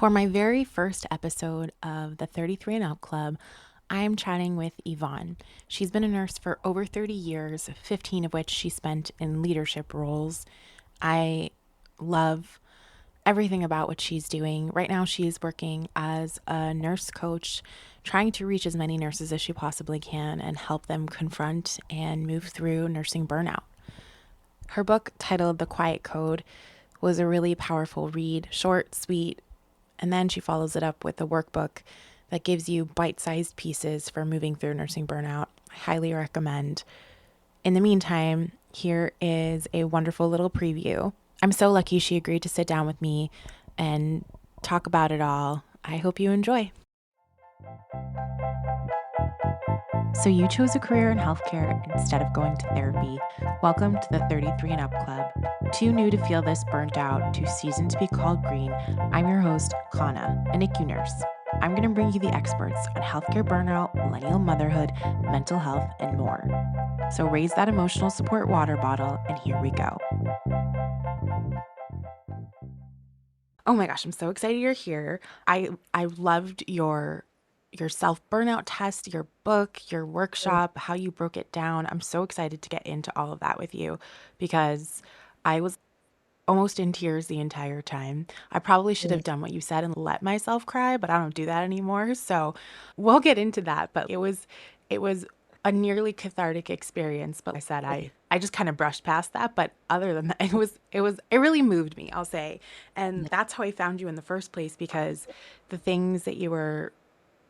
For my very first episode of the 33 and Up Club, I'm chatting with Yvonne. She's been a nurse for over 30 years, 15 of which she spent in leadership roles. I love everything about what she's doing. Right now, she's working as a nurse coach, trying to reach as many nurses as she possibly can and help them confront and move through nursing burnout. Her book, titled The Quiet Code, was a really powerful read, short, sweet, and then she follows it up with a workbook that gives you bite-sized pieces for moving through nursing burnout. I highly recommend. In the meantime, here is a wonderful little preview. I'm so lucky she agreed to sit down with me and talk about it all. I hope you enjoy. So you chose a career in healthcare instead of going to therapy. Welcome to the 33 and Up Club. Too new to feel this burnt out, too seasoned to be called green. I'm your host, Kana, a NICU nurse. I'm going to bring you the experts on healthcare burnout, millennial motherhood, mental health, and more. So raise that emotional support water bottle, and here we go. Oh my gosh, I'm so excited you're here. I loved your self burnout test, your book, your workshop, how you broke it down. I'm so excited to get into all of that with you because I was almost in tears the entire time. I probably should have done what you said and let myself cry, but I don't do that anymore. So we'll get into that. But it was a nearly cathartic experience. But like I said, I just kind of brushed past that. But other than that, it really moved me, I'll say. And that's how I found you in the first place, because the things that you were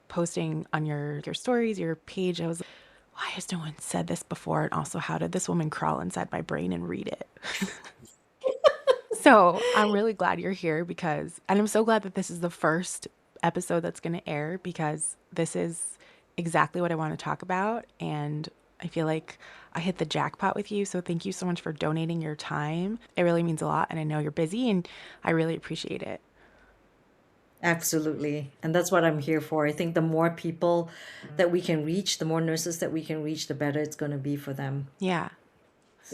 posting on your stories, your page, I was like, why has no one said this before? And also, how did this woman crawl inside my brain and read it? So I'm really glad you're here and I'm so glad that this is the first episode that's going to air, because this is exactly what I want to talk about. And I feel like I hit the jackpot with you. So thank you so much for donating your time. It really means a lot. And I know you're busy and I really appreciate it. Absolutely. And that's what I'm here for. I think the more people that we can reach, the more nurses that we can reach, the better it's going to be for them. Yeah.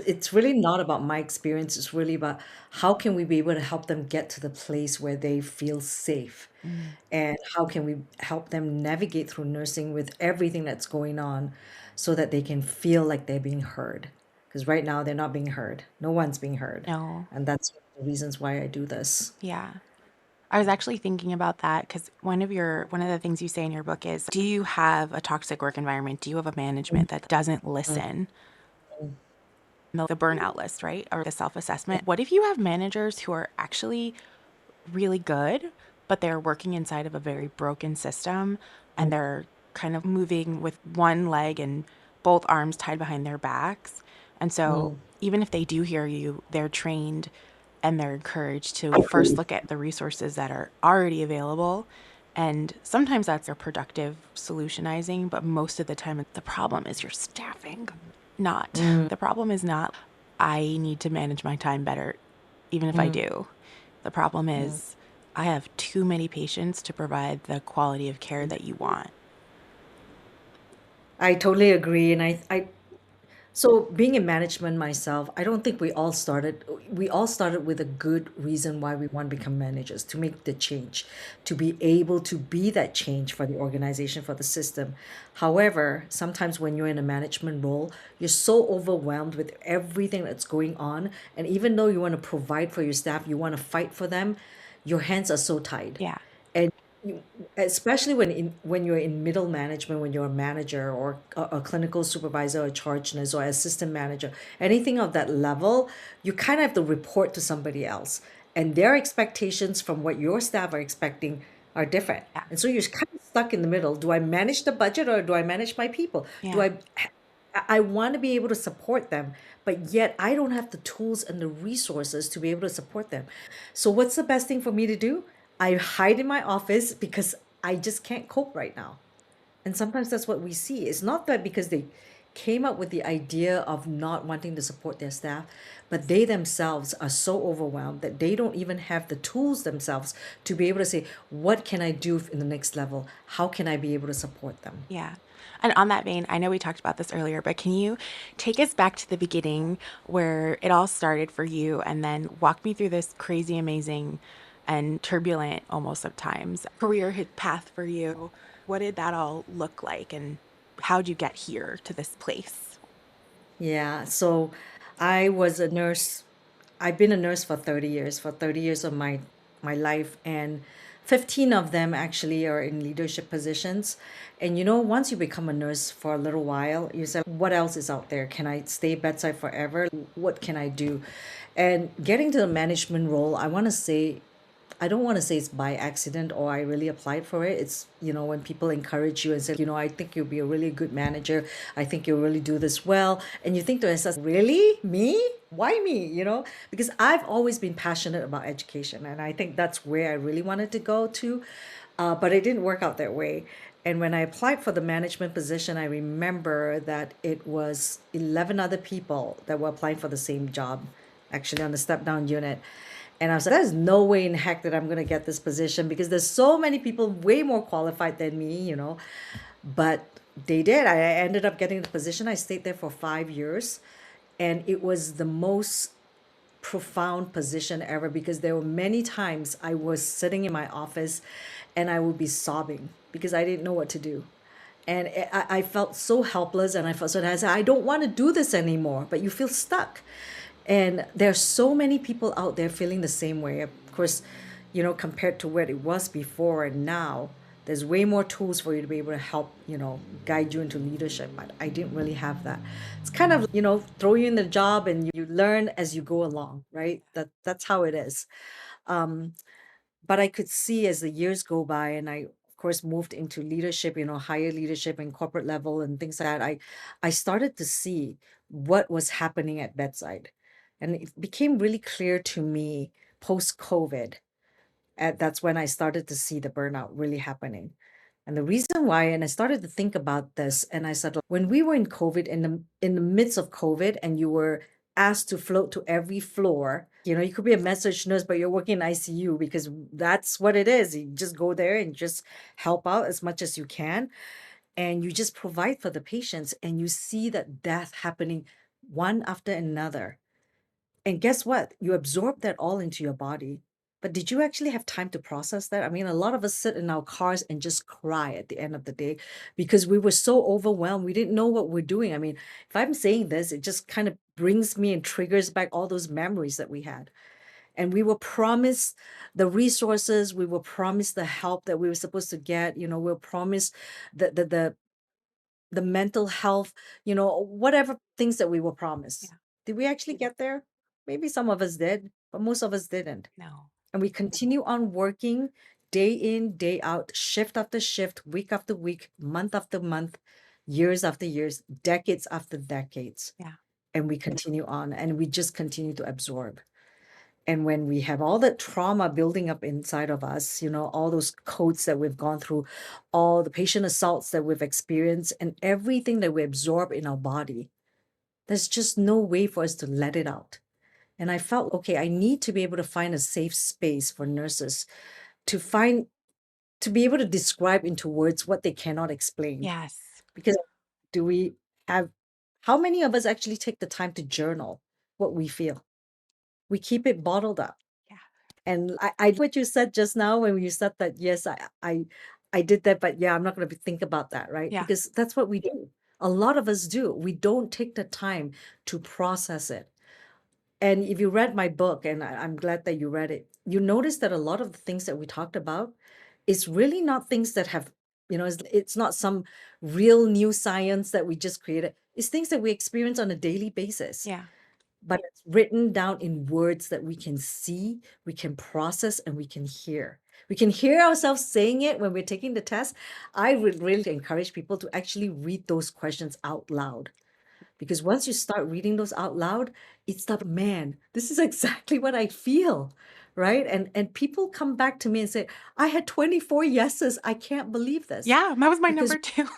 It's really not about my experience. It's really about how can we be able to help them get to the place where they feel safe, Mm. and how can we help them navigate through nursing with everything that's going on so that they can feel like they're being heard. Because right now they're not being heard. No one's being heard. No. And that's one of the reasons why I do this. Yeah. I was actually thinking about that because one of the things you say in your book is, do you have a toxic work environment? Do you have a management that doesn't listen? The burnout list, right? Or the self-assessment. What if you have managers who are actually really good, but they're working inside of a very broken system and they're kind of moving with one leg and both arms tied behind their backs. And so even if they do hear you, they're trained and they're encouraged to first look at the resources that are already available. And sometimes that's a productive solutionizing, but most of the time the problem is your staffing. Not. The problem is not, I need to manage my time better, even if I do. The problem is, I have too many patients to provide the quality of care that you want. I totally agree. So being in management myself, I don't think we all started with a good reason why we want to become managers, to make the change, to be able to be that change for the organization, for the system. However, sometimes when you're in a management role, you're so overwhelmed with everything that's going on, and even though you want to provide for your staff, you want to fight for them, your hands are so tied. Yeah. And especially when you're in middle management, when you're a manager or a clinical supervisor or charge nurse or assistant manager, anything of that level, you kind of have to report to somebody else, and their expectations from what your staff are expecting are different. Yeah. And so you're kind of stuck in the middle. Do I manage the budget or do I manage my people? do Yeah. i I want to be able to support them, but yet I don't have the tools and the resources to be able to support them. So, what's the best thing for me to do? I hide in my office because I just can't cope right now. And sometimes that's what we see. It's not that because they came up with the idea of not wanting to support their staff, but they themselves are so overwhelmed that they don't even have the tools themselves to be able to say, what can I do in the next level? How can I be able to support them? Yeah. And on that vein, I know we talked about this earlier, but can you take us back to the beginning where it all started for you and then walk me through this crazy, amazing and turbulent almost at times. Career path for you, what did that all look like and how'd you get here to this place? Yeah, so I was a nurse. I've been a nurse for 30 years, for 30 years of my life, and 15 of them actually are in leadership positions. And once you become a nurse for a little while, you say, what else is out there? Can I stay bedside forever? What can I do? And getting to the management role, I don't want to say it's by accident or I really applied for it. It's, when people encourage you and say, I think you'll be a really good manager. I think you'll really do this well. And you think to yourself, really? Me? Why me? Because I've always been passionate about education. And I think that's where I really wanted to go to. But it didn't work out that way. And when I applied for the management position, I remember that it was 11 other people that were applying for the same job, actually on the step down unit. And I was like, there's no way in heck that I'm going to get this position because there's so many people way more qualified than me. But they did. I ended up getting the position. I stayed there for 5 years. And it was the most profound position ever because there were many times I was sitting in my office and I would be sobbing because I didn't know what to do. And I felt so helpless and I felt so, and I said, I don't want to do this anymore, but you feel stuck. And there are so many people out there feeling the same way. Of course, compared to what it was before and now, there's way more tools for you to be able to help, guide you into leadership. But I didn't really have that. It's kind of, throw you in the job and you learn as you go along, right? That's how it is. Um, but I could see as the years go by and I of course moved into leadership, higher leadership and corporate level and things like that. I started to see what was happening at bedside. And it became really clear to me post COVID. And that's when I started to see the burnout really happening. And the reason why, and I started to think about this, and I said, when we were in COVID, in the midst of COVID, and you were asked to float to every floor, you could be a message nurse, but you're working in ICU because that's what it is. You just go there and just help out as much as you can, and you just provide for the patients, and you see that death happening one after another. And guess what? You absorb that all into your body. But did you actually have time to process that? I mean, a lot of us sit in our cars and just cry at the end of the day because we were so overwhelmed. We didn't know what we're doing. I mean, if I'm saying this, it just kind of brings me and triggers back all those memories that we had. And we were promised the resources, we were promised the help that we were supposed to get, we were promised the mental health, whatever things that we were promised. Yeah. Did we actually get there? Maybe some of us did, but most of us didn't. No. And we continue on working day in, day out, shift after shift, week after week, month after month, years after years, decades after decades. Yeah. And we continue on and we just continue to absorb. And when we have all that trauma building up inside of us, all those codes that we've gone through, all the patient assaults that we've experienced, and everything that we absorb in our body, there's just no way for us to let it out. And I felt, okay, I need to be able to find a safe space for nurses to find, to be able to describe into words what they cannot explain. Yes. Because do we have, how many of us actually take the time to journal what we feel? We keep it bottled up. Yeah. And I what you said just now when you said that, yes, I did that, but yeah, I'm not going to think about that, right? Yeah. Because that's what we do. A lot of us do. We don't take the time to process it. And if you read my book, and I'm glad that you read it, you notice that a lot of the things that we talked about is really not things that have, it's not some real new science that we just created. It's things that we experience on a daily basis, Yeah. but it's written down in words that we can see, we can process, and we can hear. We can hear ourselves saying it when we're taking the test. I would really encourage people to actually read those questions out loud. Because once you start reading those out loud, it's like, man, this is exactly what I feel. Right. And people come back to me and say, I had 24 yeses. I can't believe this. Yeah, that was my Because number 2.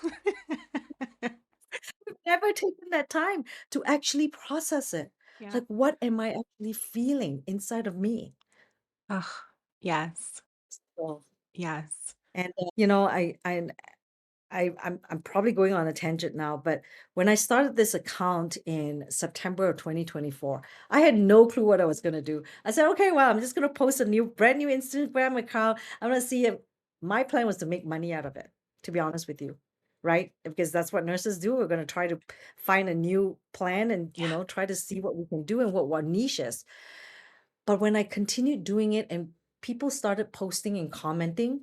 we've never taken that time to actually process it. Yeah. Like, what am I actually feeling inside of me? Ugh. Yes. So, Yes. and, I I'm probably going on a tangent now, but when I started this account in September of 2024, I had no clue what I was gonna do. I said, okay, well, I'm just gonna post a brand new Instagram account. I'm gonna see if my plan was to make money out of it, to be honest with you. Right? Because that's what nurses do. We're gonna try to find a new plan and Yeah. try to see what we can do and what niches. But when I continued doing it and people started posting and commenting,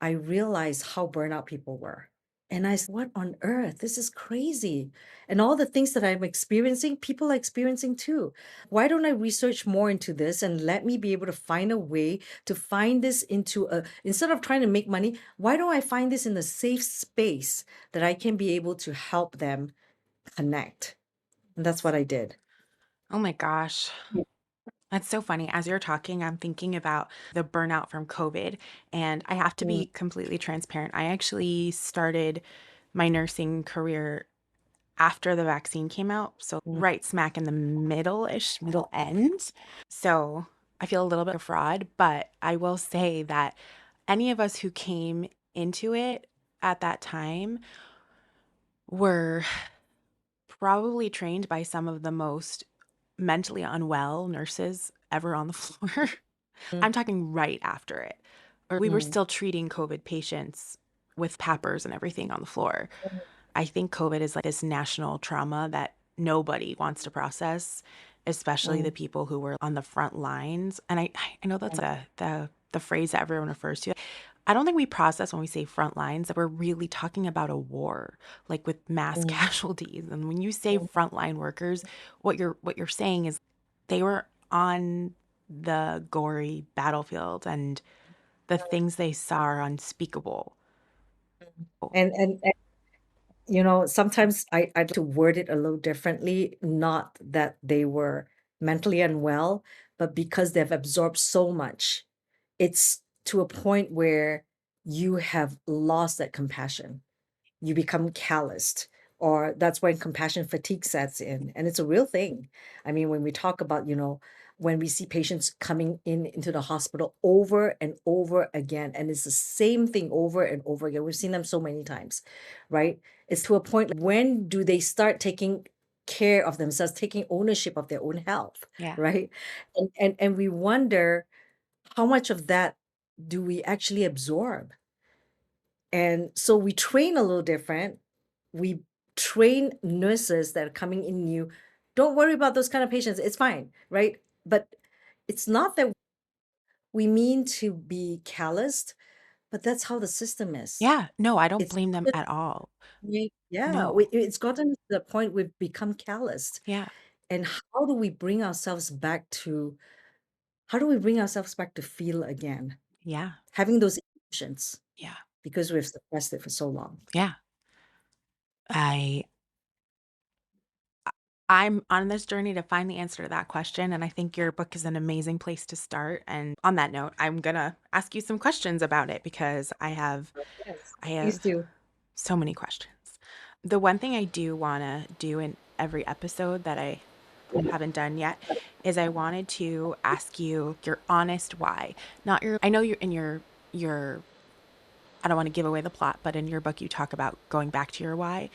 I realized how burnout people were. And I said, what on earth? This is crazy. And all the things that I'm experiencing, people are experiencing too. Why don't I research more into this and let me be able to find a way to find this into instead of trying to make money, why don't I find this in a safe space that I can be able to help them connect? And that's what I did. Oh my gosh. That's so funny. As you're talking, I'm thinking about the burnout from COVID, and I have to Mm, be completely transparent. I actually started my nursing career after the vaccine came out, so mm, right smack in the middle-ish, middle end. So I feel a little bit of fraud, but I will say that any of us who came into it at that time were probably trained by some of the most mentally unwell nurses ever on the floor. mm, I'm talking right after it. Or we were mm, still treating COVID patients with PAPRs and everything on the floor. I think COVID is like this national trauma that nobody wants to process, especially the mm, people who were on the front lines. And I know that's the phrase that everyone refers to. I don't think we process when we say front lines that we're really talking about a war, like with mass mm, casualties. And when you say mm. frontline workers, what you're saying is they were on the gory battlefield and the things they saw are unspeakable. And sometimes I'd like to word it a little differently, not that they were mentally unwell, but because they've absorbed so much, it's to a point where you have lost that compassion. You become calloused, or that's when compassion fatigue sets in, and it's a real thing. I mean, when we talk about, when we see patients coming into the hospital over and over again, and it's the same thing over and over again. We've seen them so many times, right? It's to a point, when do they start taking care of themselves, taking ownership of their own health, Yeah. right? And we wonder how much of that do we actually absorb? And so we train a little different. We train nurses that are coming in new. Don't worry about those kind of patients. It's fine, right? But it's not that we mean to be calloused, but that's how the system is. Yeah. No, I don't It's blame them at all. yeah, No. it's gotten to the point we've become calloused. Yeah. And how do we bring ourselves back to feel again? Yeah. Having those emotions Yeah. because we've suppressed it for so long. Yeah. I I'm on this journey to find the answer to that question, and I think your book is an amazing place to start. And on that note, I'm gonna ask you some questions about it because Yes, I please have do. so many questions. The one thing I do wanna do in every episode that I haven't done yet is I wanted to ask you your honest why. Not your I know you're in your I don't want to give away the plot, but in your book you talk about going back to your why.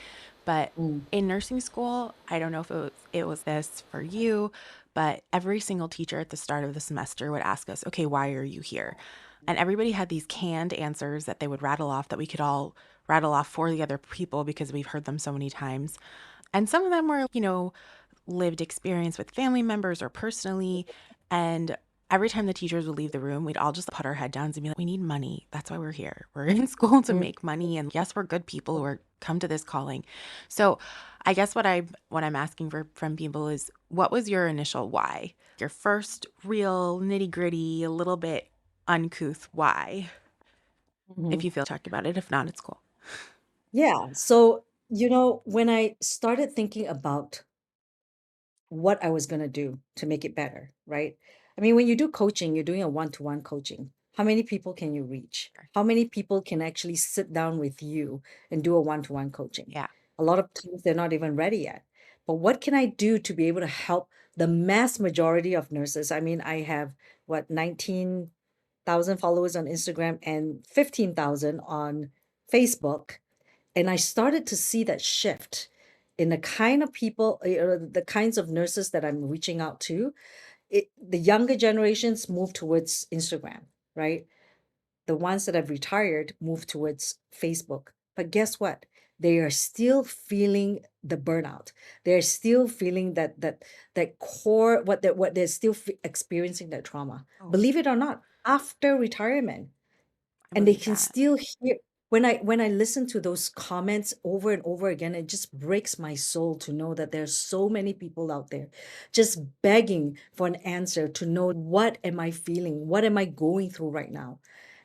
But Mm, in nursing school, I don't know if it was this for you, but every single teacher at the start of the semester would ask us, "Okay, why are you here?" And everybody had these canned answers that they would rattle off that we could all rattle off for the other people because we've heard them so many times. And some of them were, lived experience with family members or personally. And every time the teachers would leave the room, we'd all just put our head down and be like, we need money. That's why we're here. We're in school to mm. make money. And yes, we're good people who are come to this calling. So I guess what I'm asking for from people is what was your initial why? Your first real nitty gritty, a little bit uncouth why, if Mhm. you feel talking about it. If not, it's cool. Yeah. So, when I started thinking about what I was going to do to make it better, right? I mean, when you do coaching, you're doing a one-to-one coaching. How many people can you reach? How many people can actually sit down with you and do a one-to-one coaching? Yeah. A lot of times they're not even ready yet. But what can I do to be able to help the mass majority of nurses? I mean, I have what, 19,000 followers on Instagram and 15,000 on Facebook. And I started to see that shift in the kind of people, the kinds of nurses that I'm reaching out to. The younger generations move towards Instagram, right? The ones that have retired move towards Facebook. But guess what? They are still feeling the burnout. They're still feeling that core what they're still experiencing that trauma. Oh, Believe it or not, after retirement, I and they believe can that. still hear when I listen to those comments over and over again, it just breaks my soul to know that there's so many people out there just begging for an answer to know, what am I feeling? What am I going through right now?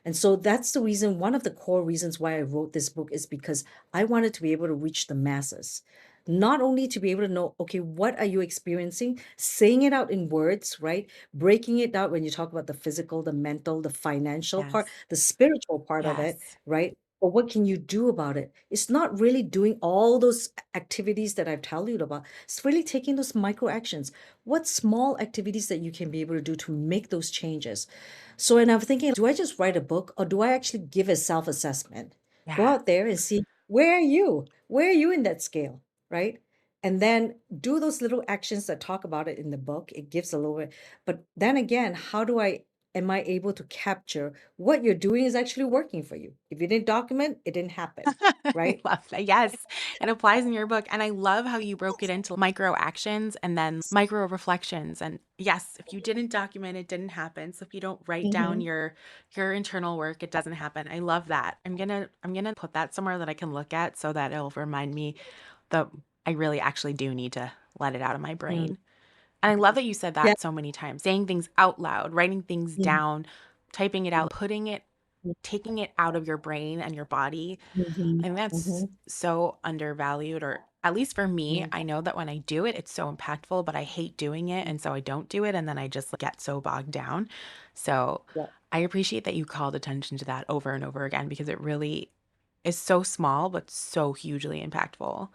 And so that's the reason, one of the core reasons why I wrote this book is because I wanted to be able to reach the masses. Not only to be able to know, okay, what are you experiencing? Saying it out in words, right? Breaking it down when you talk about the physical, the mental, the financial part, Yes. the spiritual part of it, Yes. right? But what can you do about it? It's not really doing all those activities that I've told you about. It's really taking those micro actions. What small activities that you can be able to do to make those changes? So, and I'm thinking, do I just write a book, or do I actually give a self assessment? Go Yeah. out there and see, where are you? Where are you in that scale, right? And then do those little actions that talk about it in the book. It gives a little bit. But then again, am I able to capture what you're doing is actually working for you? If you didn't document, it didn't happen, I right? love that. Yes, it applies in your book, and I love how you broke it into micro actions and then micro reflections, and yes, if you didn't document, it didn't happen, so if you don't write down Hmm. your internal work, it doesn't happen. I love that. I'm gonna put that somewhere that I can look at so that it'll remind me that I really actually do need to let it out of my Mm. brain. And I love that you said Yeah. that so many times, saying things out loud, writing things Mhm. down, typing it out, putting it taking it out of your brain and your body. Mhm. I think that's Mhm. so undervalued, or at least for me, Mhm. I know that when I do it, it's so impactful, but I hate doing it. And so I don't do it. And then I just get so bogged down. So Yeah. I appreciate that you called attention to that over and over again because it really is so small, but so hugely impactful.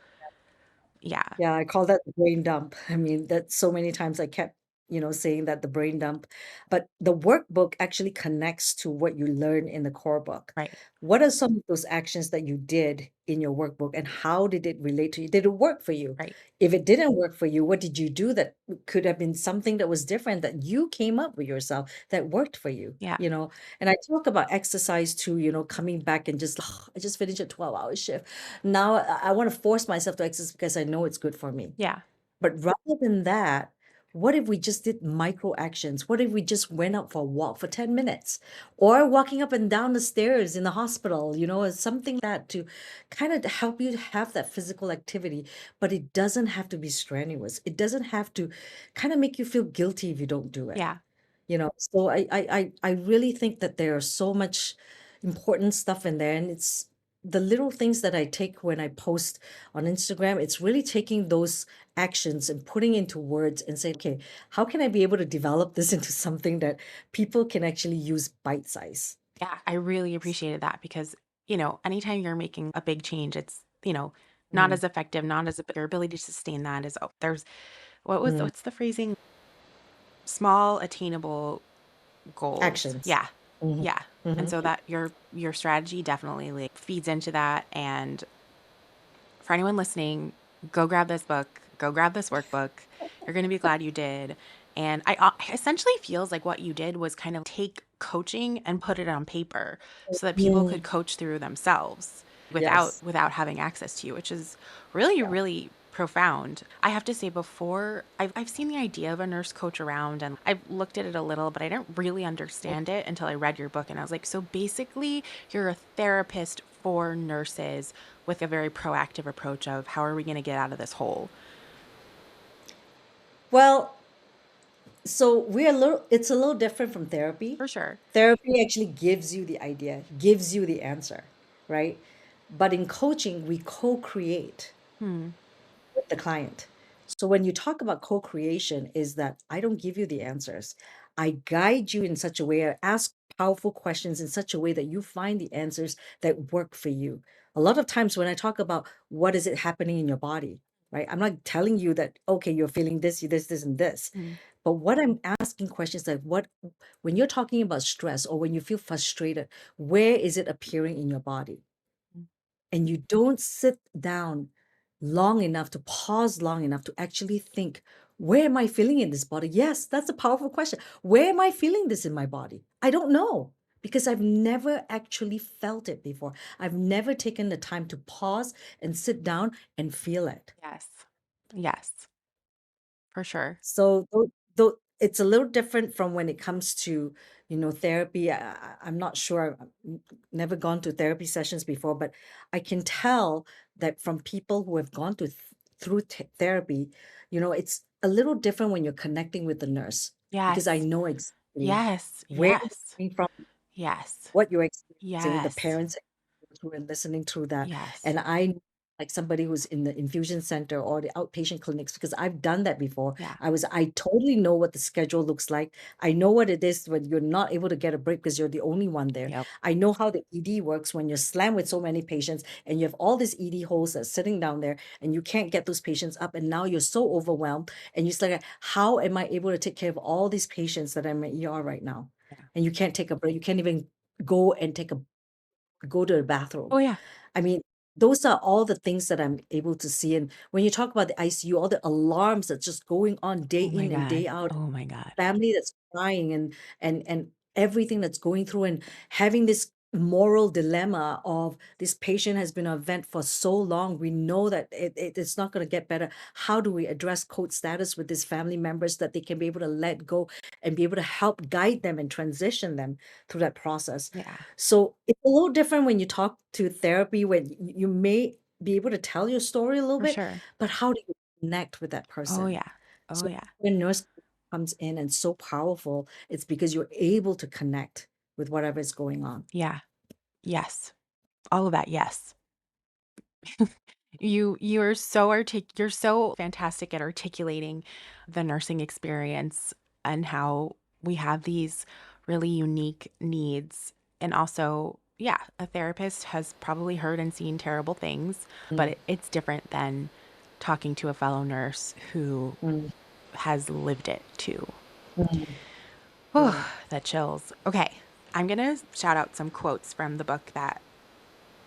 Yeah. Yeah, I call that the brain dump. I mean, that so many times I kept, saying that, the brain dump. But the workbook actually connects to what you learn in the core book. Right. What are some of those actions that you did in your workbook, and how did it relate to you? Did it work for you? Right. If it didn't work for you, what did you do that could have been something that was different, that you came up with yourself, that worked for you? Yeah. And I talk about exercise too, coming back and just, I just finished a 12-hour shift. Now I want to force myself to exercise because I know it's good for me. Yeah. But rather than that, what if we just did micro actions? What if we just went out for a walk for 10 minutes, or walking up and down the stairs in the hospital, or something like that, to kind of help you have that physical activity? But it doesn't have to be strenuous. It doesn't have to kind of make you feel guilty if you don't do it. Yeah. So I really think that there are so much important stuff in there, and it's the little things that I take when I post on Instagram. It's really taking those actions and putting into words and say, okay, how can I be able to develop this into something that people can actually use bite size? Yeah, I really appreciated that because, anytime you're making a big change, it's, not Mm. as effective, not as your ability to sustain that is, oh, there's Mm. what's the phrasing? Small attainable goals. Actions. Yeah. Hmm. Yeah. And Hmm. so that your strategy definitely like feeds into that. And for anyone listening, go grab this book, go grab this workbook. You're going to be glad you did. And essentially feels like what you did was kind of take coaching and put it on paper so that people Mm. could coach through themselves without Yes. without having access to you, which is really, Yeah. really profound. I have to say before I've seen the idea of a nurse coach around and I've looked at it a little, but I didn't really understand it until I read your book and I was like, so basically you're a therapist for nurses with a very proactive approach of how are we going to get out of this hole? Well, so it's a little different from therapy. For sure. Therapy actually gives you the idea, gives you the answer, right? But in coaching, we co-create Hmm. with the client. So when you talk about co-creation, is that I don't give you the answers. I guide you in such a way, I ask powerful questions in such a way that you find the answers that work for you. A lot of times when I talk about what is it happening in your body, right? I'm not telling you that, okay, you're feeling this, and this. Hmm. But what I'm asking questions like, when you're talking about stress or when you feel frustrated, where is it appearing in your body? and you don't sit down long enough to pause long enough to actually think, where am I feeling in this body? Yes, that's a powerful question. Where am I feeling this in my body? I don't know because I've never actually felt it before. I've never taken the time to pause and sit down and feel it. Yes. Yes, for sure. So though it's a little different from when it comes to, therapy. I'm not sure. Never gone to therapy sessions before, but I can tell that from people who have gone through therapy, it's a little different when you're connecting with the nurse because I Yes. know exactly Yes. where you're Yes. coming from, Yes. what you're experiencing, the Yes. parents who are listening through that. Yes. And I like somebody who's in the infusion center or the outpatient clinics because I've done that before. Yeah. I totally know what the schedule looks like. I know what it is when you're not able to get a break because you're the only one there. Yep. I know how the ED works when you're slammed with so many patients and you have all these ED holes that's sitting down there and you can't get those patients up. And now you're so overwhelmed and you're like, how am I able to take care of all these patients that I'm in ER right now? Yeah. And you can't take a break. You can't even go and go to the bathroom. Oh, yeah. I mean, those are all the things that I'm able to see. And when you talk about the ICU, all the alarms that's just going on day Oh my in and god. day out, Oh my god. family that's crying and everything that's going through and having this moral dilemma of this patient has been on vent for so long. We know that it's not going to get better. How do we address code status with these family members that they can be able to let go and be able to help guide them and transition them through that process? Yeah, So it's a little different when you talk to therapy, when you may be able to tell your story a little for bit, sure. but how do you connect with that Oh, person? yeah. Oh, So yeah. when nurse comes in and so powerful, it's because you're able to connect with whatever is going on. Yeah. Yes. All of that, yes. You're so fantastic at articulating the nursing experience and how we have these really unique needs. And also, yeah, a therapist has probably heard and seen terrible things, but Mm, it's different than talking to a fellow nurse who mm, has lived it too. mm. Whew, Right. that chills. Okay, I'm gonna shout out some quotes from the book that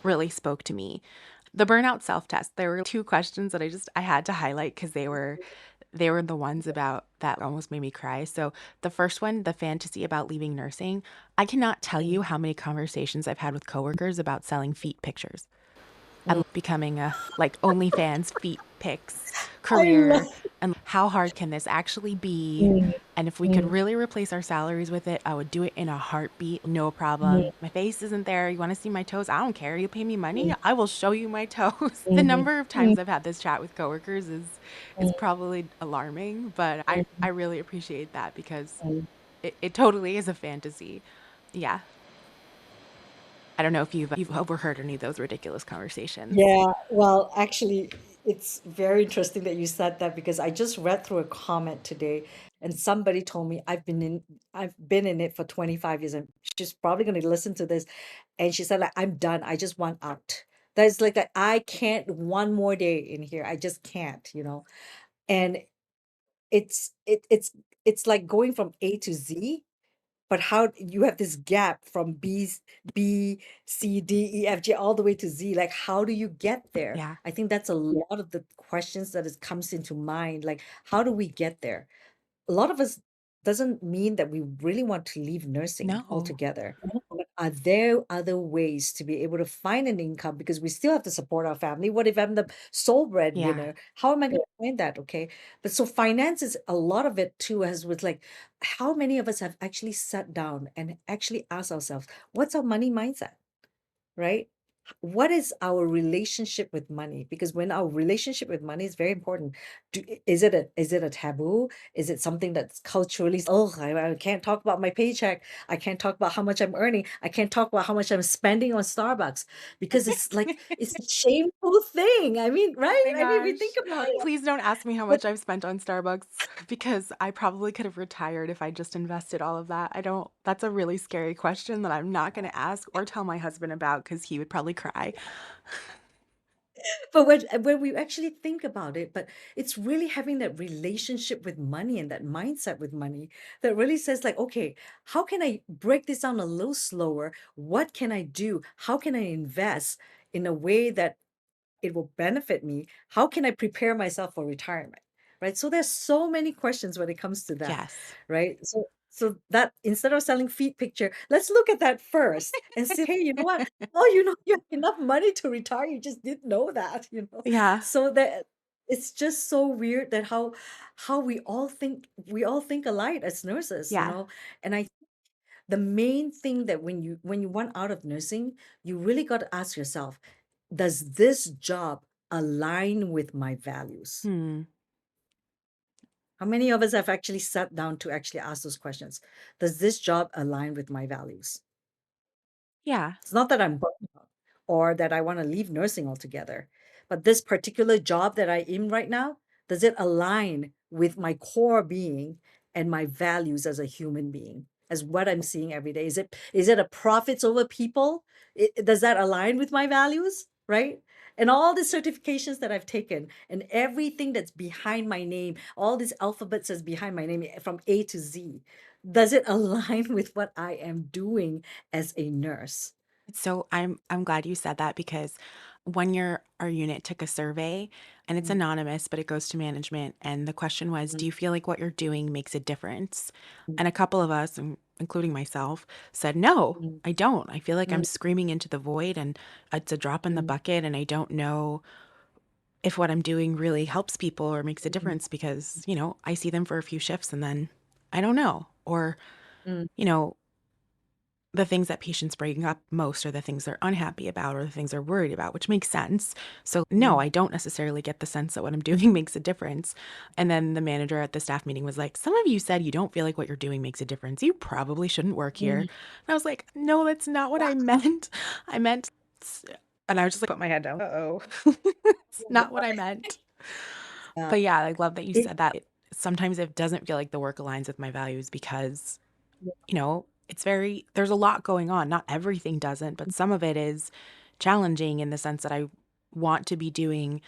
really spoke to me. The burnout self-test. There were 2 questions that I had to highlight because they were the ones about that almost made me cry. So, the first one, the fantasy about leaving nursing. I cannot tell Mm, you how many conversations I've had with coworkers about selling feet pictures mm. and becoming a like OnlyFans feet pics I career, love and how hard can this actually be? mm, And if we could mm, really replace our salaries with it, I would do it in a heartbeat, no mm, problem. My face isn't there. You want to see my toes? I don't care. You pay me money, mm, I will show you my toes. The mhm, number of mm, times I've had this chat with coworkers is mm, probably alarming, but I mm, really appreciate that because mm. it totally is a fantasy. Yeah. I don't know if you've overheard any of those ridiculous conversations. Yeah, well, actually, it's very interesting that you said that because I just read through a comment today and somebody told me I've been in it for 25 years and she's probably going to listen to this and she said like I'm done. I just want out. That's like I can't one more day in here. I just can't. And it's like going from A to Z, but how you have this gap from B, C, D, E, F, G, all the way to Z. Like, how do you get there? Yeah. I think that's a lot of the questions that is comes into mind. Like, how do we get there? A lot of us doesn't mean that we really want to leave nursing No. altogether. But are there other ways to be able to find an income because we still have to support our family? What if I'm the sole Yeah. breadwinner? How am I going to find that? Okay. But so finance is a lot of it too, as with like how many of us have actually sat down and actually asked ourselves, what's our money mindset? Right? What is our relationship with money? Because when our relationship with money is very important. Is it a taboo? Is it something that's culturally, oh, I can't talk about my paycheck. I can't talk about how much I'm earning. I can't talk about how much I'm spending on Starbucks because it's like it's a shameful thing. I mean, Oh right? my I mean, we think gosh. about it. Please don't ask me how But much I've spent on Starbucks because I probably could have retired if I just invested all of that. I don't, that's a really scary question that I'm not going to ask or tell my husband about because he would probably cry. But when we actually think about it, but it's really having that relationship with money and that mindset with money that really says like, okay, how can I break this down a little slower? What can I do? How can I invest in a way that it will benefit me? How can I prepare myself for retirement? Right? So there's so many questions when it comes to that, Yes. right? So that instead of selling feet picture, let's look at that first and say, hey, you know what? Oh, you have enough money to retire. You just didn't know that, you know. Yeah. So that it's just so weird that how we all think alike as nurses, you Yeah. know. And I the main thing that when you want out of nursing, you really got to ask yourself, does this job align with my values? Hmm. How many of us have actually sat down to actually ask those questions? Does this job align with my values? Yeah. It's not that I'm burnt out or that I want to leave nursing altogether, but this particular job that I am right now, does it align with my core being and my values as a human being? As what I'm seeing every day. Is it a profits over people? Does that align with my values? Right? And all the certifications that I've taken and everything that's behind my name, all these alphabets that's behind my name from A to Z, does it align with what I am doing as a nurse? So I'm glad you said that because when our unit took a survey and it's Mm, anonymous, but it goes to management. And the question was, mm, do you feel like what you're doing makes a difference? mm, And a couple of us, including myself, said, no, mm, I don't. I feel like I'm mm, screaming into the void and it's a drop in the mm, bucket. And I don't know if what I'm doing really helps people or makes a mm, difference because, I see them for a few shifts and then I don't know. Or, mm, you know, the things that patients bring up most are the things they're unhappy about or the things they're worried about, which makes sense. So, no, mm, I don't necessarily get the sense that what I'm doing makes a difference. And then the manager at the staff meeting was like, some of you said you don't feel like what you're doing makes a difference. You probably shouldn't work here. mm. And I was like, no, that's not what I meant. I meant, and I was just like, put my head down. Uh-oh. It's not what I meant. Yeah. But yeah, I love that you It said that. Sometimes it doesn't feel like the work aligns with my values because there's a lot going on. Not everything doesn't, but some of it is challenging in the sense that I want to be doing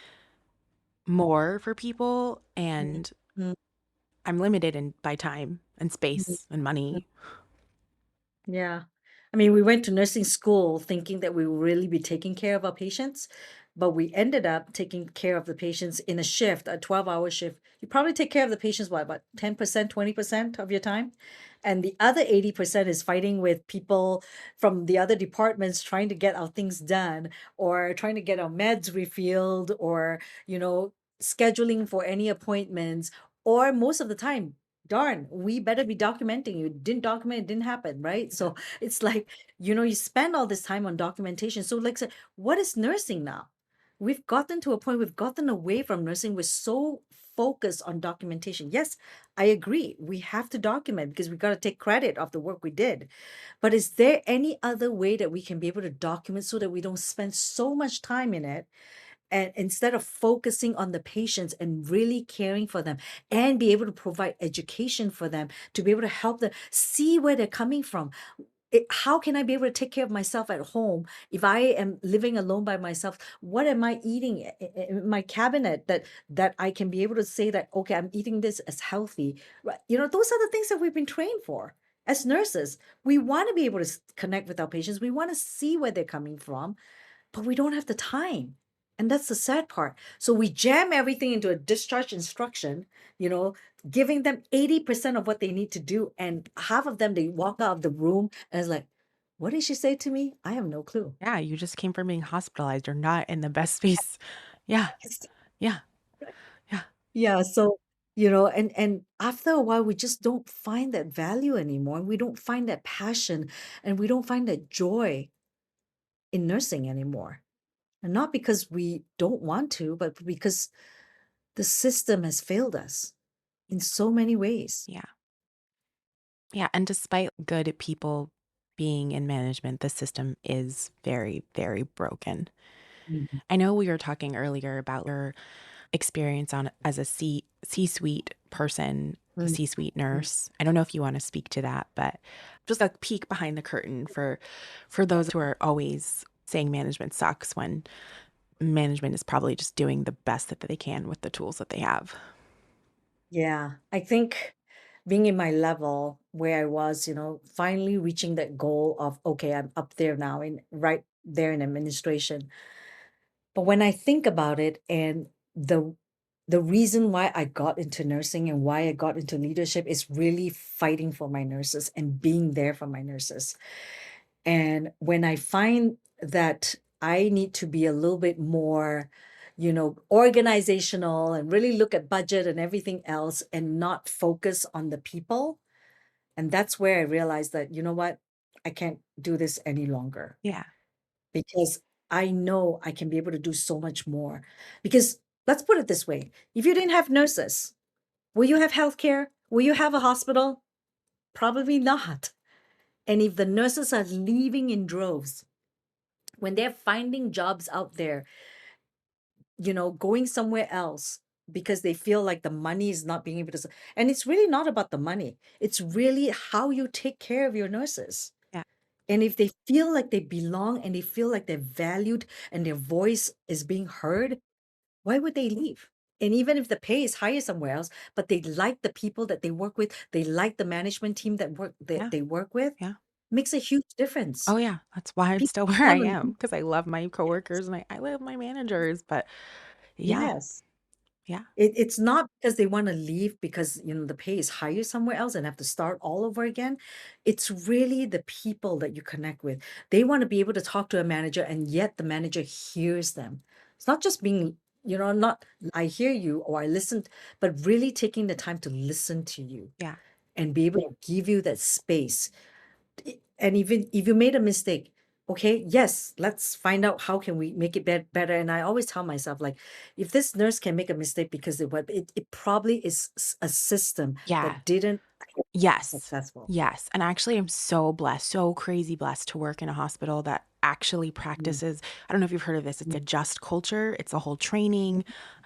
more for people mm, and mm, I'm limited by time and mm, space and mm. money. Yeah. I mean, we went to nursing school thinking that we would really be taking care of our patients, but we ended up taking care of the patients in a shift, a 12-hour shift. You probably take care of the patients, what, about 10%, 20% of your time? And the other 80% is fighting with people from the other departments trying to get our things done or trying to get our meds refilled or, scheduling for any appointments. Or most of the time, darn, we better be documenting. You didn't document, it didn't happen, right? Yeah. So it's like, you spend all this time on documentation. So, like, I said, what is nursing now? We've gotten to a point, we've gotten away from nursing. We're so focused on documentation. Yes, I agree. We have to document because we got to take credit of the work we did. But is there any other way that we can be able to document so that we don't spend so much time in it? And instead of focusing on the patients and really caring for them and be able to provide education for them to be able to help them see where they're coming from. How can I be able to take care of myself at home if I am living alone by myself? What am I eating in my cabinet that I can be able to say that, okay, I'm eating this as healthy, right? Those are the things that we've been trained for as nurses. We want to be able to connect with our patients. We want to see where they're coming from, but we don't have the time. And that's the sad part. So we jam everything into a discharge instruction, you know, giving them 80% of what they need to do. And half of them, they walk out of the room and it's like, what did she say to me? I have no clue. Yeah, you just came from being hospitalized or not in the best space. Yeah. Yeah. Yeah. Yeah. So, and after a while, we just don't find that value anymore. We don't find that passion and we don't find that joy in nursing anymore. And not because we don't want to, but because the system has failed us in so many ways. Yeah. Yeah. And despite good people being in management, the system is very, very broken. Mhm. I know we were talking earlier about your experience on as a C-suite person, a Mm, C-suite mm. nurse. I don't know if you want to speak to that, but just a peek behind the curtain for those who are always saying management sucks when management is probably just doing the best that they can with the tools that they have. Yeah, I think being in my level where I was, finally reaching that goal of, okay, I'm up there now and right there in administration. But when I think about it and the reason why I got into nursing and why I got into leadership is really fighting for my nurses and being there for my nurses. And when I find that I need to be a little bit more, organizational and really look at budget and everything else and not focus on the people, and that's where I realized that, you know what? I can't do this any longer Yeah. because I know I can be able to do so much more. Because let's put it this way, if you didn't have nurses, will you have healthcare? Will you have a hospital? Probably not. And if the nurses are leaving in droves, when they're finding jobs out there, going somewhere else because they feel like the money is not being able to, and it's really not about the money. It's really how you take care of your nurses. Yeah. And if they feel like they belong and they feel like they're valued and their voice is being heard, why would they leave? And even if the pay is higher somewhere else, but they like the people that they work with, they like the management team that Yeah. they work with, Yeah. makes a huge difference. Oh, yeah. That's why I'm People still where I want to am leave. because I love my coworkers and I love my managers. But yeah. Yes. Yeah. It's not because they wanna leave because, the pay is higher somewhere else and have to start all over again. It's really the people that you connect with. They wanna be able to talk to a manager, and yet the manager hears them. It's not just being, not I hear you or I listened, but really taking the time to listen to you Yeah. and be able to give you that space. And even if you made a mistake, okay, yes, let's find out how can we make it better. And I always tell myself, like, if this nurse can make a mistake because it probably is a system Yeah. that didn't Yes. successful. Yes. And actually, I'm so blessed, so crazy blessed to work in a hospital that actually Mm, practices. I don't know if you've heard of this. It's mm, a just culture. It's a whole training.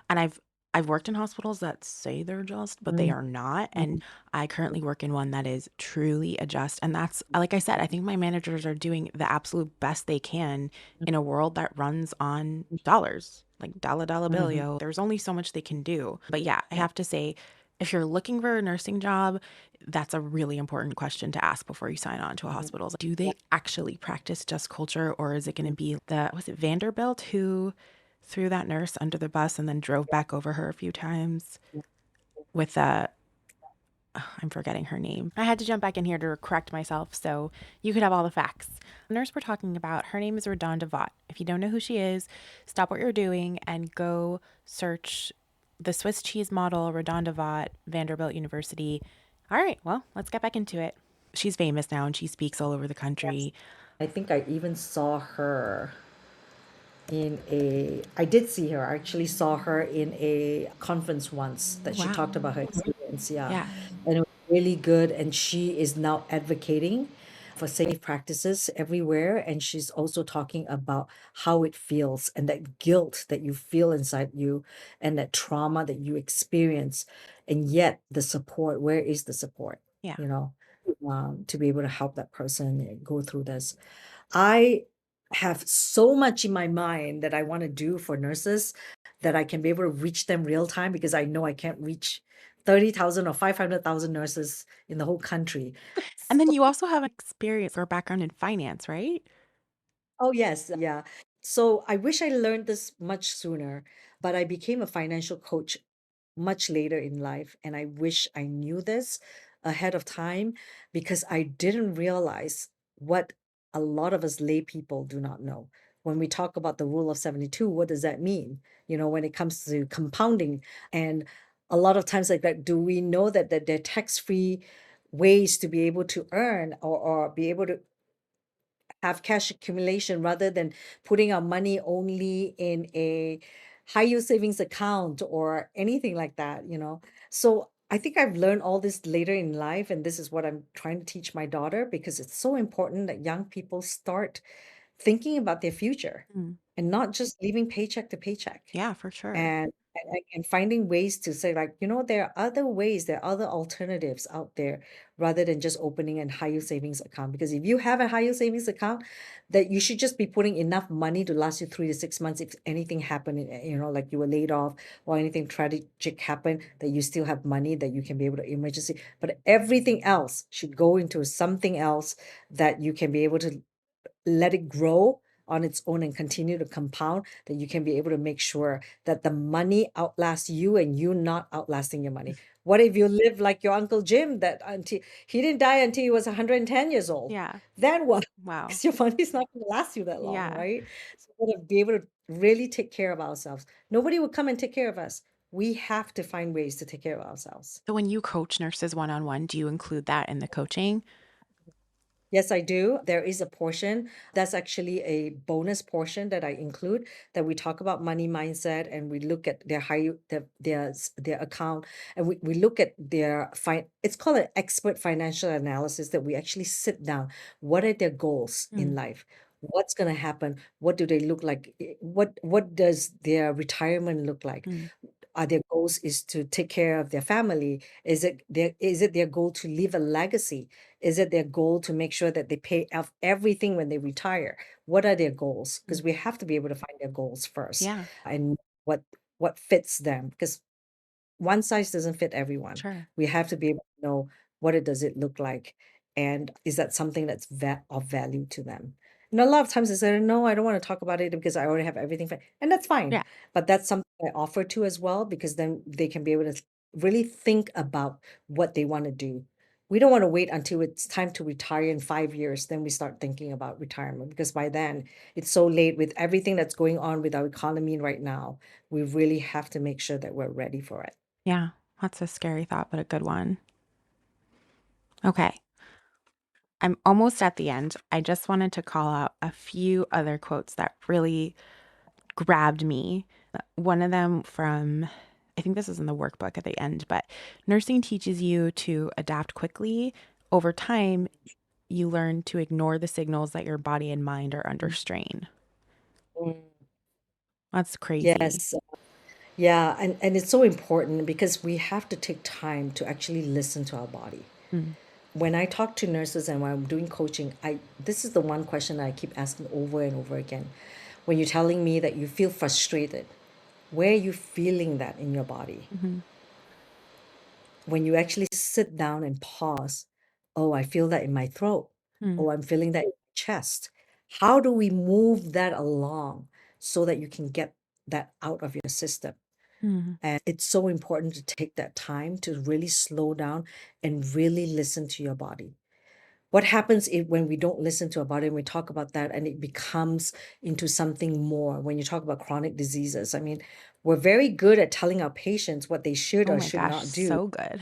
And I've worked in hospitals that say they're just, but they mm, are not. And mm, I currently work in one that is truly a just. And that's like I said, I think my managers are doing the absolute best they can in a world that runs on dollars, like dollar dollar bill, mhm. yo. There's only so much they can do. But yeah, I Yeah. have to say, if you're looking for a nursing job, that's a really important question to ask before you sign on to a Mhm. hospital. Do Yeah. they actually practice just culture, or is it going to be was it Vanderbilt who threw that nurse under the bus and then drove back over her a few times with I'm forgetting her name. I had to jump back in here to correct myself so you could have all the facts. The nurse we're talking about, her name is Redonda Vaught. If you don't know who she is, stop what you're doing and go search the Swiss cheese model, Redonda Vaught, Vanderbilt University. All right, well, let's get back into it. She's famous now and she speaks all over the Yes. country. I think I even saw her I did see her. I actually saw her in a conference once Oh, that she wow. talked about her experience. Yeah. Yeah. And it was really good. And she is now advocating for safe practices everywhere. And she's also talking about how it feels and that guilt that you feel inside you and that trauma that you experience. And yet the support, where is the support? Yeah. You know, to be able to help that person go through this. I have so much in my mind that I want to do for nurses that I can be able to reach them real time because I know I can't reach 30,000 or 500,000 nurses in the whole country. And then you also have experience or background in finance, right? Oh, yes. Yeah. So I wish I learned this much sooner, but I became a financial coach much later in life. And I wish I knew this ahead of time because I didn't realize what a lot of us lay people do not know. When we talk about the rule of 72, what does that mean? When it comes to compounding, and a lot of times like that, do we know that they're tax-free ways to be able to earn or be able to have cash accumulation rather than putting our money only in a high yield savings account or anything like that. So I think I've learned all this later in life, and this is what I'm trying to teach my daughter because it's so important that young people start thinking about their future Mm. and not just living paycheck to paycheck Yeah, for sure. and finding ways to say like, there are other ways, there are other alternatives out there rather than just opening a high yield savings account. Because if you have a high yield savings account, that you should just be putting enough money to last you 3 to 6 months if anything happened, like you were laid off or anything tragic happened, that you still have money that you can be able to emergency. But everything else should go into something else that you can be able to let it grow on its own and continue to compound, then you can be able to make sure that the money outlasts you and you not outlasting your money. What if you live like your Uncle Jim, that until he didn't die until he was 110 years old? Yeah. Then what? Wow. Because your money's not going to last you that long, Yeah. right? So we got to be able to really take care of ourselves. Nobody will come and take care of us. We have to find ways to take care of ourselves. So when you coach nurses one-on-one, do you include that in the coaching? Yes, I do. There is a portion that's actually a bonus portion that I include, that we talk about money mindset, and we look at their account, and we look at their it's called an expert financial analysis, that we actually sit down. What are their goals in Mm, life? What's going to happen? What do they look like? What does their retirement look like? mm, Are their goals is to take care of their family? Is it their goal to leave a legacy? Is it their goal to make sure that they pay off everything when they retire? What are their goals? mm. Because we have to be able to find their goals first, Yeah, and what fits them. Because one size doesn't fit everyone. sure. We have to be able to know what it does it look like, and is that something that's of value to them. And a lot of times they say, no, I don't want to talk about it because I already have everything, and that's fine. Yeah, But that's something I offer to as well, because then they can be able to really think about what they want to do. We don't want to wait until it's time to retire in 5 years, then we start thinking about retirement, because by then it's so late with everything that's going on with our economy right now. We really have to make sure that we're ready for it. yeah. That's a scary thought, but a good one. Okay. I'm almost at the end. I just wanted to call out a few other quotes that really grabbed me. One of them from, I think this is in the workbook at the end, but nursing teaches you to adapt quickly. Over time, you learn to ignore the signals that your body and mind are under strain. Mm, That's crazy. yes. Yeah, and it's so important because we have to take time to actually listen to our body. Mm, When I talk to nurses and when I'm doing coaching, I this is the one question I keep asking over and over again. When you're telling me that you feel frustrated, where are you feeling that in your body? mhm, When you actually sit down and pause, oh, I feel that in my throat. mm, Oh, I'm feeling that in my chest. How do we move that along so that you can get that out of your system? mm. And it's so important to take that time to really slow down and really listen to your body. What happens if when we don't listen to our body and we talk about that and it becomes into something more? When you talk about chronic diseases, I mean, we're very good at telling our patients what they should Oh or my should gosh, not do, so good.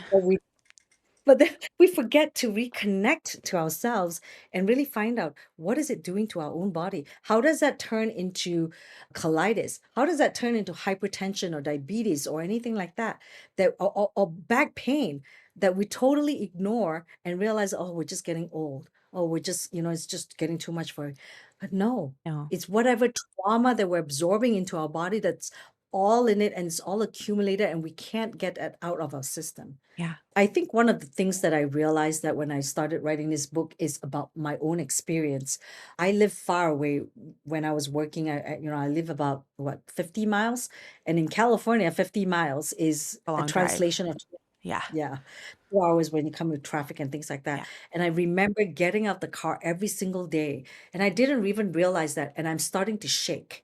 but then we forget to reconnect to ourselves and really find out, what is it doing to our own body? How does that turn into colitis? How does that turn into hypertension or diabetes or anything like that? Or back pain that we totally ignore and realize, oh, we're just getting old. Oh, we're just, it's just getting too much for it. But no, No. it's whatever trauma that we're absorbing into our body that's all in it, and it's all accumulated, and we can't get it out of our system. Yeah. I think one of the things that I realized that when I started writing this book is about my own experience. I live far away. When I was working, I live about what, 50 miles, and in California, 50 miles is A a long drive. translation of, Yeah. yeah, 2 hours when you come with traffic and things like that. Yeah. And I remember getting out the car every single day, and I didn't even realize that, and I'm starting to shake,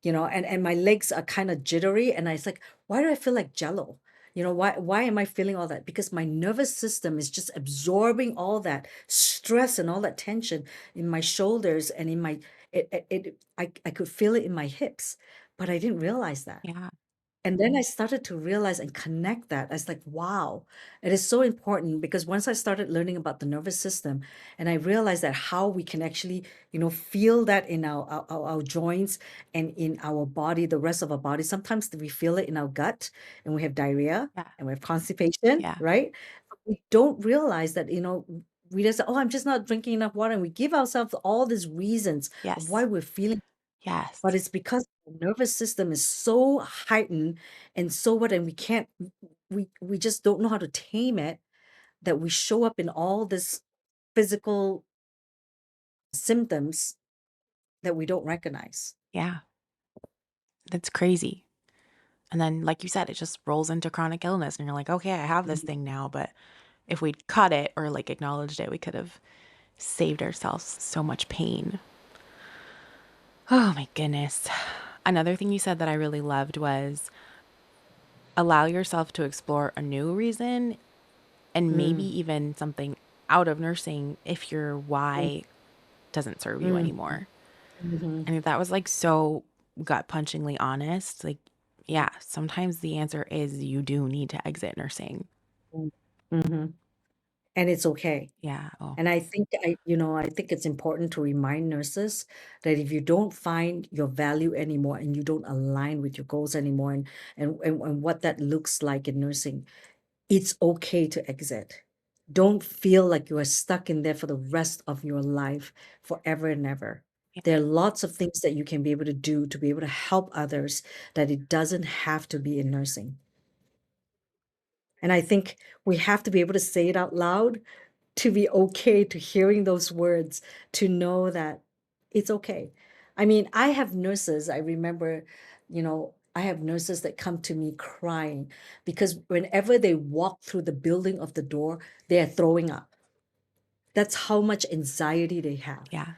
and my legs are kind of jittery, and I was like, why do I feel like jello? Why am I feeling all that? Because my nervous system is just absorbing all that stress and all that tension in my shoulders and in my I could feel it in my hips, but I didn't realize that. Yeah. And then I started to realize and connect that. I was like, wow, it is so important, because once I started learning about the nervous system, and I realized that how we can actually, feel that in our joints and in our body, the rest of our body. Sometimes we feel it in our gut, and we have diarrhea Yeah. and we have constipation, Yeah. right? But we don't realize that, we just say, oh, I'm just not drinking enough water. And we give ourselves all these reasons of why Yes. we're feeling, but Yes. it's because the nervous system is so heightened and so what, and we just don't know how to tame it, that we show up in all this physical symptoms that we don't recognize. Yeah. That's crazy. And then, like you said, it just rolls into chronic illness. And you're like, okay, I have this Mhm. thing now. But if we'd caught it or like acknowledged it, we could have saved ourselves so much pain. Oh my goodness. Another thing you said that I really loved was allow yourself to explore a new reason and maybe Mm, even something out of nursing if your mm, why doesn't serve you mm, anymore. mhm, And that was like so gut punchingly honest. Like, yeah, sometimes the answer is you do need to exit nursing. mm, mhm. And it's okay. Yeah. Oh, And I think it's important to remind nurses that if you don't find your value anymore and you don't align with your goals anymore and what that looks like in nursing, it's okay to exit. Don't feel like you are stuck in there for the rest of your life, forever and ever. yeah. There are lots of things that you can be able to do to be able to help others, that it doesn't have to be in nursing. And I think we have to be able to say it out loud to be okay to hearing those words, to know that it's okay. I mean, I have nurses, I remember, I have nurses that come to me crying because whenever they walk through the building of the door, they are throwing up. That's how much anxiety they have Yeah.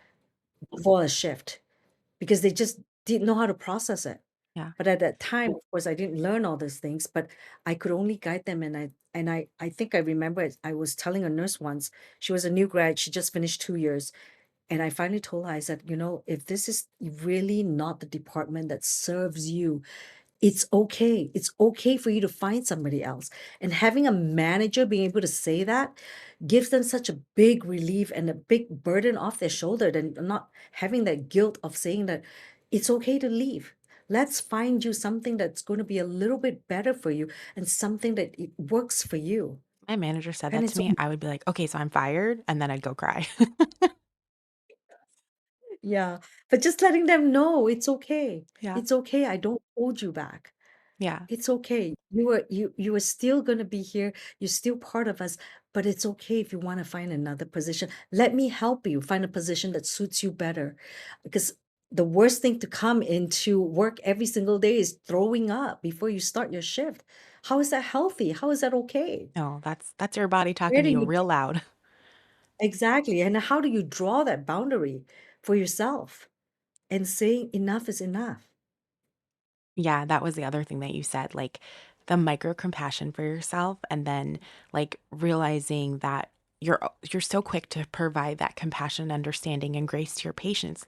before a shift because they just didn't know how to process it. Yeah. But at that time, of course, I didn't learn all those things, but I could only guide them. And I think I remember I was telling a nurse once, she was a new grad, she just finished 2 years. And I finally told her, I said, if this is really not the department that serves you, it's okay. It's okay for you to find somebody else. And having a manager being able to say that gives them such a big relief and a big burden off their shoulder than not having that guilt of saying that it's okay to leave. Let's find you something that's going to be a little bit better for you and something that it works for you. My manager said And that to it's me. I would be like, okay, so I'm fired. And then I'd go cry. yeah, but just letting them know it's okay. Yeah. It's okay. I don't hold you back. Yeah. It's okay. You are still gonna be here. You're still part of us, but it's okay if you wanna find another position. Let me help you find a position that suits you better. Because the worst thing to come into work every single day is throwing up before you start your shift. How is that healthy? How is that okay? No, that's your body talking Where to do you you real loud. exactly, and how do you draw that boundary for yourself and saying enough is enough? Yeah, that was the other thing that you said, like the micro compassion for yourself and then like realizing that you're so quick to provide that compassion, understanding and grace to your patients.